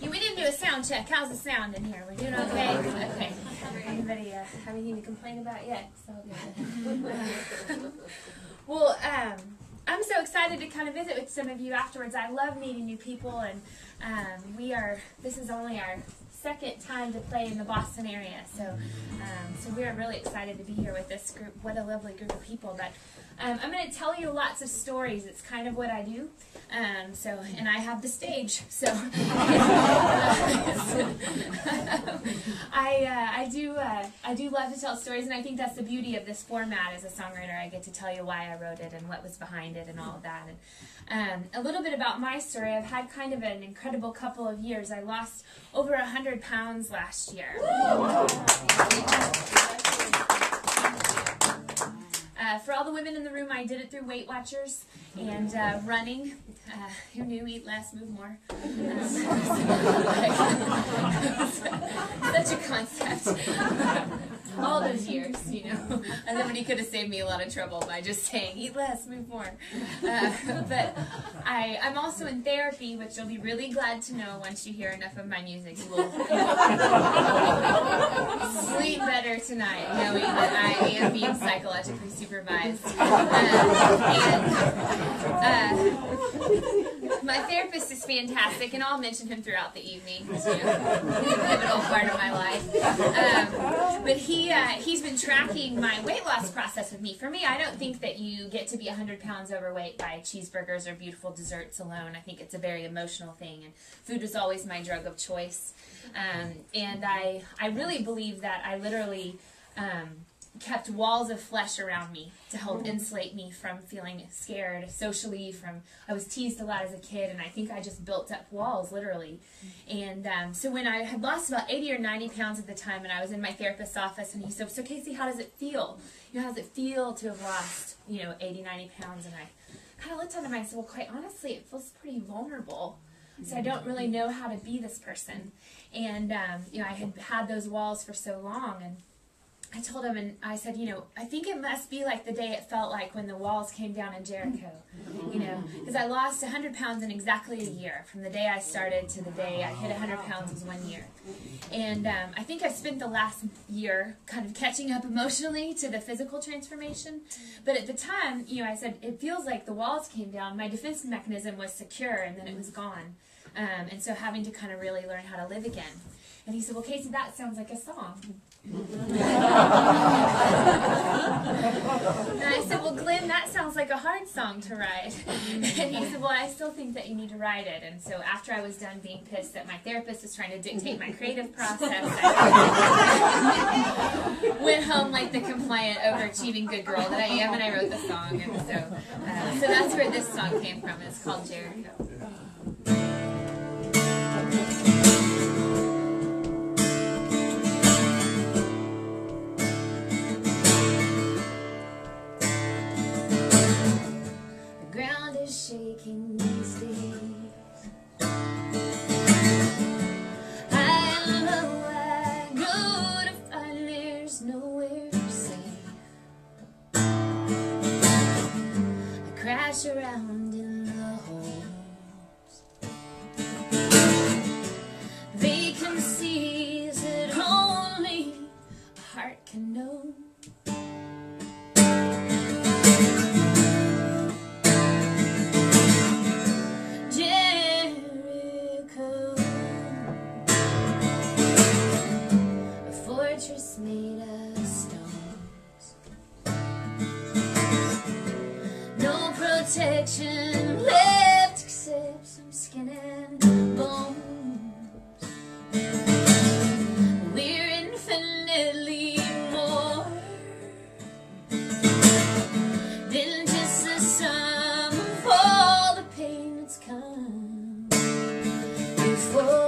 We didn't do a sound check. How's the sound in here? We're doing okay? Okay. Anybody have anything to complain about yet? Well, I'm so excited to kind of visit with some of you afterwards. I love meeting new people, and this is only our second time to play in the Boston area, so we are really excited to be here with this group. What a lovely group of people. But I'm going to tell you lots of stories. It's kind of what I do. And I have the stage, so I do love to tell stories, and I think that's the beauty of this format as a songwriter. I get to tell you why I wrote it and what was behind it and all of that. And a little bit about my story. I've had kind of an incredible couple of years. I lost over 100 pounds last year. For all the women in the room, I did it through Weight Watchers and running. Who knew? Eat less, move more. Such a concept. All those years, you know. And somebody could have saved me a lot of trouble by just saying, eat less, move more. But I'm also in therapy, which you'll be really glad to know once you hear enough of my music. You will sleep better tonight, knowing that I am being psychologically supervised. My therapist is fantastic, and I'll mention him throughout the evening. He's a pivotal part of my life. But he's been tracking my weight loss process with me. For me, I don't think that you get to be 100 pounds overweight by cheeseburgers or beautiful desserts alone. I think it's a very emotional thing, and food was always my drug of choice. And I really believe that I literally kept walls of flesh around me to help insulate me from feeling scared socially. I was teased a lot as a kid, and I think I just built up walls, literally. And so when I had lost about 80 or 90 pounds at the time, and I was in my therapist's office, and he said, "So Casey, how does it feel? You know, how does it feel to have lost, 80, 90 pounds?" And I kind of looked at him, and I said, "Well, quite honestly, it feels pretty vulnerable. So I don't really know how to be this person." And, I had those walls for so long, and I told him, and I said, I think it must be like the day it felt like when the walls came down in Jericho, because I lost 100 pounds in exactly a year. From the day I started to the day I hit 100 pounds was 1 year. And I think I've spent the last year kind of catching up emotionally to the physical transformation. But at the time, I said, it feels like the walls came down. My defense mechanism was secure, and then it was gone. And so having to kind of really learn how to live again. And he said, "Well, Casey, that sounds like a song." And I said, "Well, Glenn, that sounds like a hard song to write." And he said, "Well, I still think that you need to write it." And so after I was done being pissed that my therapist was trying to dictate my creative process, I went home like the compliant, overachieving good girl that I am, and I wrote the song. And so that's where this song came from. It's called Jericho. Shaking these days, I know I go to find there's nowhere safe. I crash around in the holes, vacancies that only a heart can know. Made of stones, no protection left except some skin and bones. We're infinitely more than just the sum of all the pain that's come before.